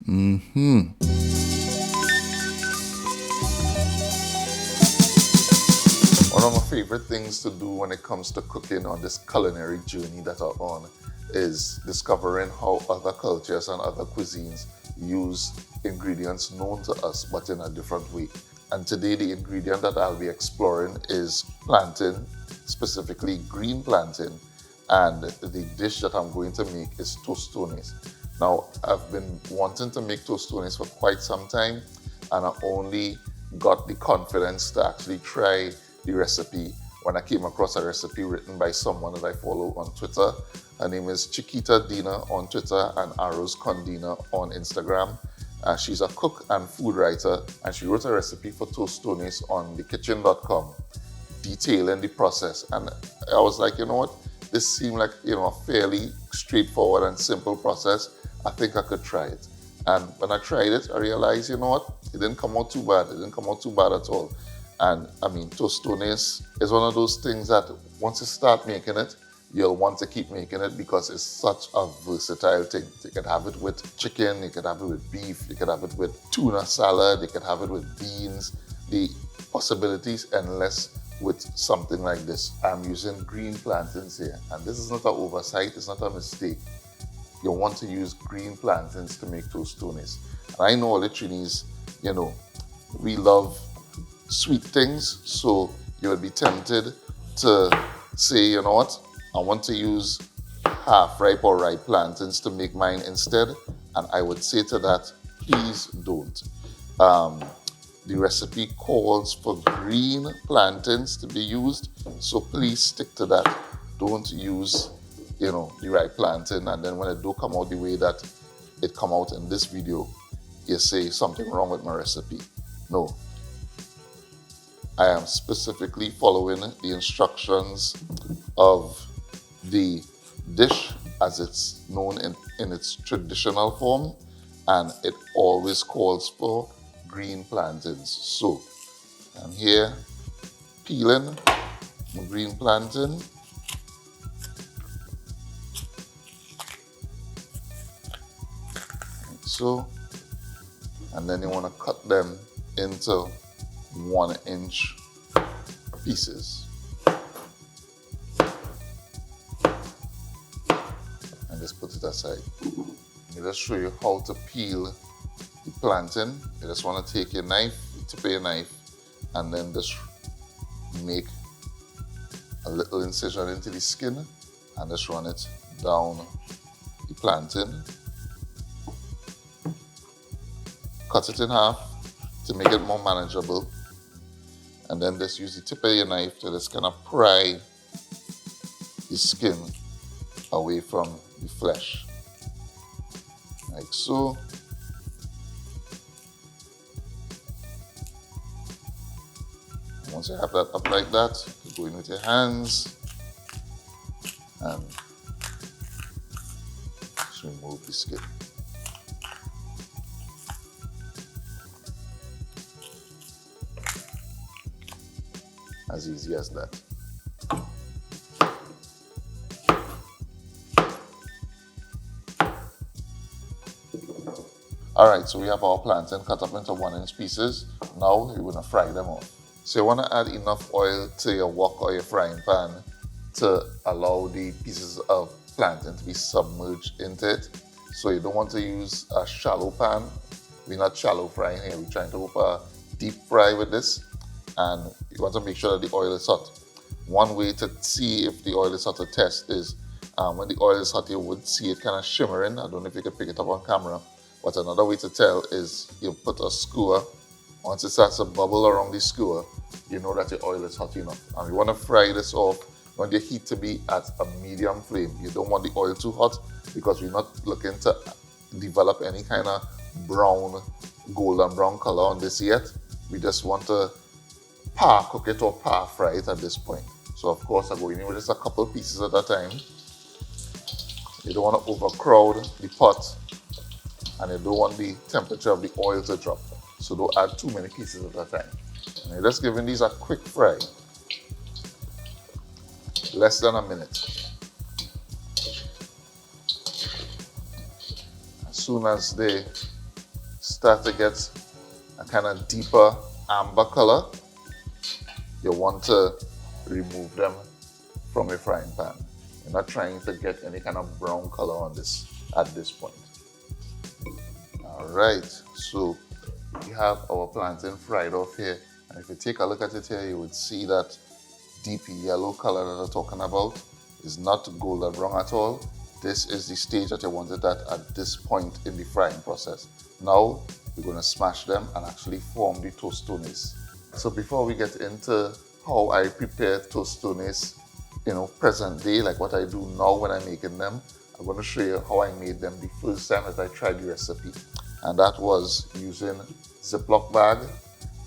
Mm-hmm. One of my favorite things to do when it comes to cooking on this culinary journey that I'm on is discovering how other cultures and other cuisines use ingredients known to us but in a different way. And today the ingredient that I'll be exploring is plantain, specifically green plantain, and the dish that I'm going to make is tostones. Now, I've been wanting to make tostones for quite some time, and I only got the confidence to actually try the recipe when I came across a recipe written by someone that I follow on Twitter. Her name is Chiquita Dina on Twitter and Arrows Condina on Instagram. She's a cook and food writer, and she wrote a recipe for tostones on thekitchen.com, detailing the process. And I was like, you know what? This seemed like, a fairly straightforward and simple process. I think I could try it. And when I tried it, I realized, you know what? It didn't come out too bad. It didn't come out too bad at all. And I mean, tostones is one of those things that once you start making it, you'll want to keep making it because it's such a versatile thing. You can have it with chicken, you can have it with beef, you can have it with tuna salad, you can have it with beans. The possibilities endless with something like this. I'm using green plantains here, and this is not an oversight, it's not a mistake. You want to use green plantains to make tostones. And I know all the Trinis, we love sweet things, so you would be tempted to say, you know what, I want to use half-ripe or ripe plantains to make mine instead, and I would say to that, please don't. The recipe calls for green plantains to be used, so please stick to that. Don't use, the ripe plantain, and then when it don't come out the way that it come out in this video, you say something wrong with my recipe. No. I am specifically following the instructions of the dish as it's known in its traditional form, and it always calls for green plantains. So I'm here peeling my green plantain. Like so. And then you want to cut them into 1-inch pieces. And just put it aside. Let me just show you how to peel the plantain. You just want to take your knife, the tip of your knife, and then just make a little incision into the skin and just run it down the plantain. Cut it in half to make it more manageable. And then just use the tip of your knife to just kind of pry the skin away from the flesh. Like so. Once you have that up like that, you go in with your hands and just remove the skin. As easy as that. Alright, so we have our plantain cut up into 1-inch pieces. Now we're going to fry them off. So you want to add enough oil to your wok or your frying pan to allow the pieces of plantain to be submerged into it. So you don't want to use a shallow pan. We're not shallow frying here. We're trying to go for a deep fry with this. And you want to make sure that the oil is hot. One way to see if the oil is hot to test is when the oil is hot, you would see it kind of shimmering. I don't know if you can pick it up on camera, but another way to tell is you put a skewer. Once it starts to bubble around the skewer, you know that your oil is hot enough. And you want to fry this off. You want your heat to be at a medium flame. You don't want the oil too hot because we're not looking to develop any kind of golden brown color on this yet. We just want to cook it or fry it at this point. So of course I go in with just a couple pieces at a time. You don't want to overcrowd the pot, and you don't want the temperature of the oil to drop. So don't add too many pieces at a time. And you're just giving these a quick fry. Less than a minute. As soon as they start to get a kind of deeper amber color, you want to remove them from your frying pan. You're not trying to get any kind of brown color on this at this point. All right, so we have our plantain fried off here. And if you take a look at it here, you would see that deep yellow color that I'm talking about is not golden brown at all. This is the stage that you wanted at this point in the frying process. Now, we're going to smash them and actually form the tostones. So before we get into how I prepare tostones, present day, like what I do now when I'm making them, I'm going to show you how I made them the first time that I tried the recipe. And that was using Ziploc bag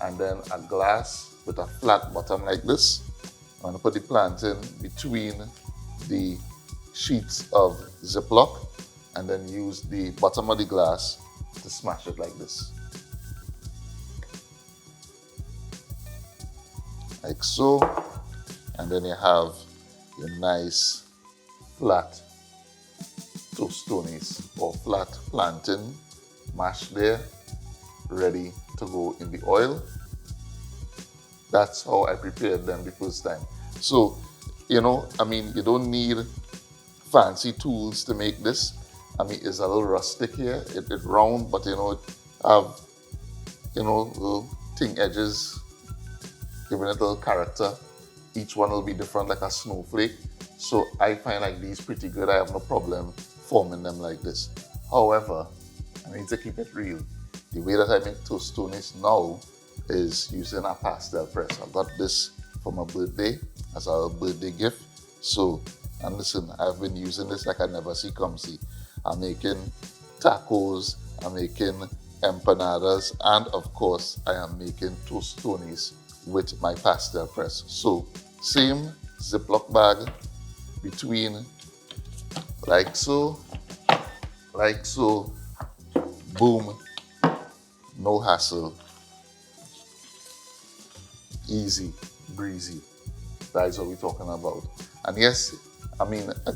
and then a glass with a flat bottom like this. I'm going to put the plantain between the sheets of Ziploc and then use the bottom of the glass to smash it like this. Like so. And then you have your nice flat tostones or flat plantain mashed there, ready to go in the oil. That's how I prepared them the first time. So, you don't need fancy tools to make this. It's a little rustic here. It's round, but it have, little thin edges, giving it a little character. Each one will be different, like a snowflake. So I find like these pretty good. I have no problem forming them like this. However, I need to keep it real. The way that I make tostones now is using a pastel press. I got this for my birthday as a birthday gift. So, and listen, I've been using this like I never see come see. I'm making tacos, I'm making empanadas, and of course, I am making tostones with my pastel press. So, same Ziploc bag between like so, boom, no hassle, easy, breezy. That is what we're talking about. And yes, I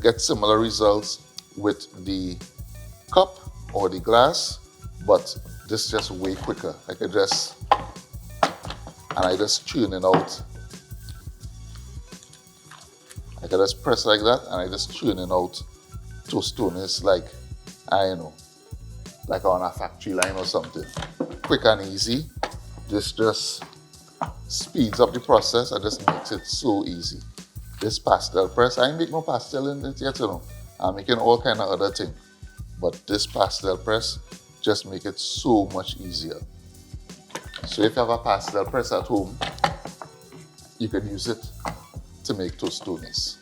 get similar results with the cup or the glass, but this is just way quicker. I just churn it out. I can just press like that and I just churn it out tostones like on a factory line or something. Quick and easy. This just speeds up the process and just makes it so easy. This pastel press, I ain't make no pastel in it yet, I'm making all kind of other things. But this pastel press just make it so much easier. So if you have a pastel press at home, you can use it to make tostones.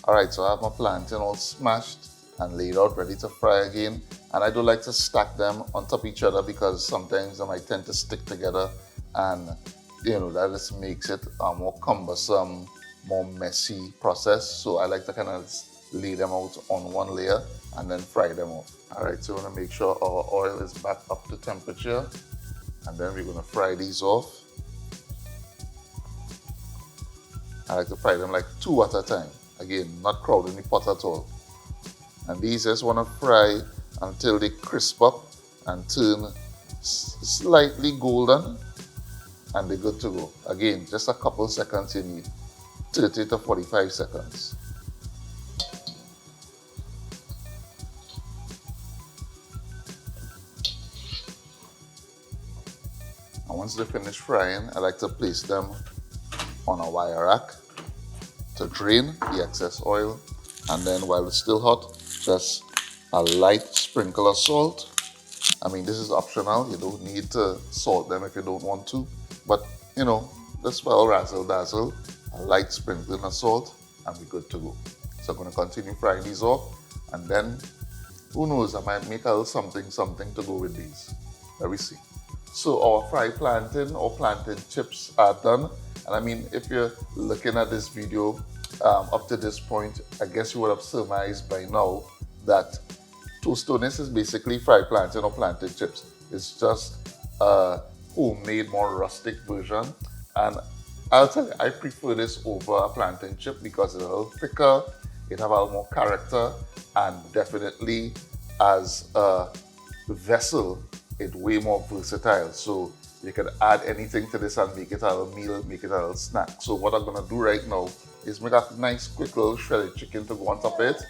Alright, so I have my plantain all smashed and laid out, ready to fry again. And I do like to stack them on top of each other because sometimes they might tend to stick together and that just makes it a more cumbersome, more messy process. So I like to kind of lay them out on one layer and then fry them off. Alright, so we're going to make sure our oil is back up to temperature and then we're going to fry these off. I like to fry them like 2 at a time. Again, not crowding the pot at all. And these just want to fry until they crisp up and turn slightly golden and they're good to go. Again, just a couple seconds you need, 30 to 45 seconds. And once they finish frying, I like to place them on a wire rack to drain the excess oil. And then while it's still hot, just a light sprinkle of salt. This is optional. You don't need to salt them if you don't want to. But, just well razzle dazzle, a light sprinkling of salt, and we're good to go. So I'm going to continue frying these off. And then, who knows, I might make a little something to go with these. Let me see. So our fried plantain or plantain chips are done. And if you're looking at this video up to this point, I guess you would have surmised by now that tostones is basically fried plantain or plantain chips. It's just a homemade, more rustic version. And I'll tell you, I prefer this over a plantain chip because it's a little thicker, it have a little more character, and definitely as a vessel, it's way more versatile. So you can add anything to this and make it a little meal, make it a little snack. So what I'm gonna do right now is make a nice quick little shredded chicken to go on top of it.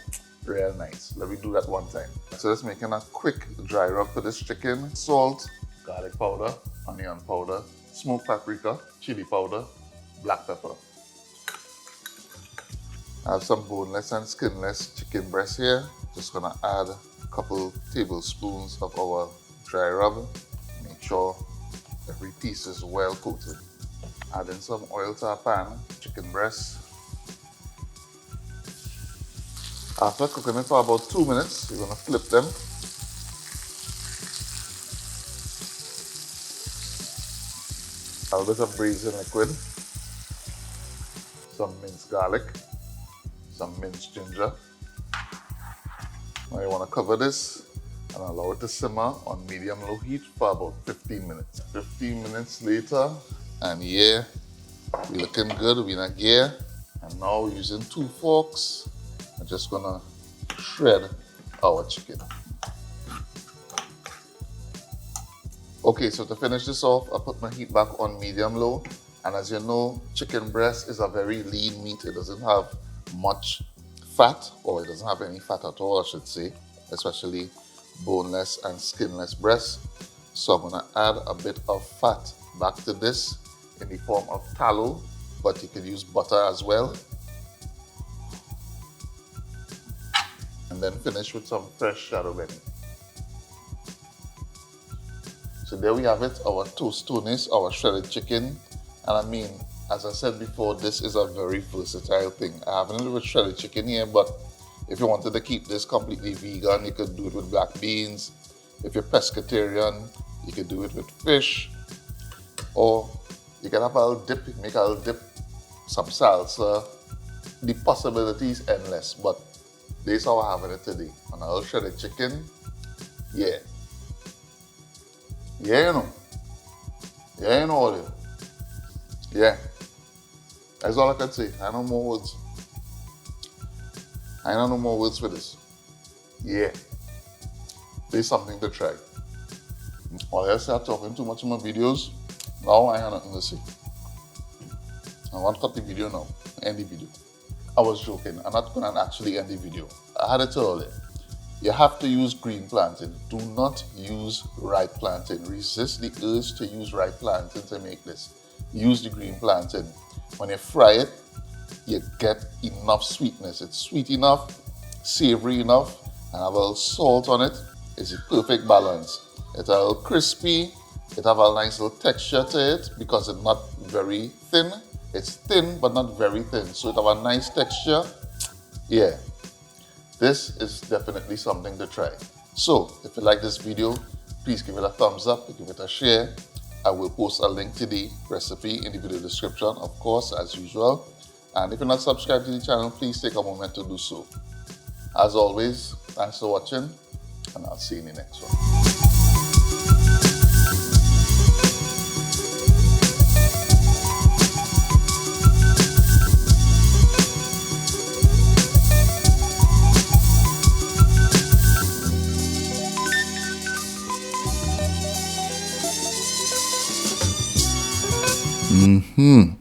Real nice. Let me do that one time. So just making a quick dry rub for this chicken. Salt, garlic powder, onion powder, smoked paprika, chili powder, black pepper. I have some boneless and skinless chicken breast here. Just gonna add a couple tablespoons of our dry rub. Make sure every piece is well coated. Adding some oil to our pan, chicken breast. After cooking it for about 2 minutes, you're gonna flip them. A little bit of braising liquid, some minced garlic, some minced ginger. Now you want to cover this and allow it to simmer on medium-low heat for about 15 minutes. 15 minutes later, and yeah, we're looking good, we're in a gear. And now using 2 forks, I'm just gonna shred our chicken. Okay, so to finish this off, I put my heat back on medium-low. And as you know, chicken breast is a very lean meat. It doesn't have much fat, or it doesn't have any fat at all, I should say, especially boneless and skinless breast. So I'm gonna add a bit of fat back to this in the form of tallow, but you could use butter as well. And then finish with some fresh shadow benny. So there we have it, our Tostones, our shredded chicken. And I mean, as I said before, this is a very versatile thing. I have a little bit shredded chicken here, but if you wanted to keep this completely vegan, you could do it with black beans. If you're pescatarian, you could do it with fish. Or you can have a little dip, make a little dip, some salsa. The possibilities endless, but this is how I have it today. On a little shredded chicken, yeah. Yeah, you know. Yeah, you know all it. Yeah. That's all I can say. I know more words. I don't know more words for this. Yeah. There's something to try. While I start talking too much in my videos, now I have nothing to say. I want to cut the video now. End the video. I was joking. I'm not going to actually end the video. I had it earlier. You have to use green plantain. Do not use ripe plantain. Resist the urge to use ripe plantain to make this. Use the green plantain. When you fry it, you get enough sweetness. It's sweet enough, savory enough, and have a little salt on it. It's a perfect balance. It's a little crispy. It have a nice little texture to it because it's not very thin. It's thin, but not very thin. So it have a nice texture. Yeah. This is definitely something to try. So, if you like this video, please give it a thumbs up, give it a share. I will post a link to the recipe in the video description, of course, as usual. And if you're not subscribed to the channel, please take a moment to do so. As always, thanks for watching, and I'll see you in the next one. Mm-hmm.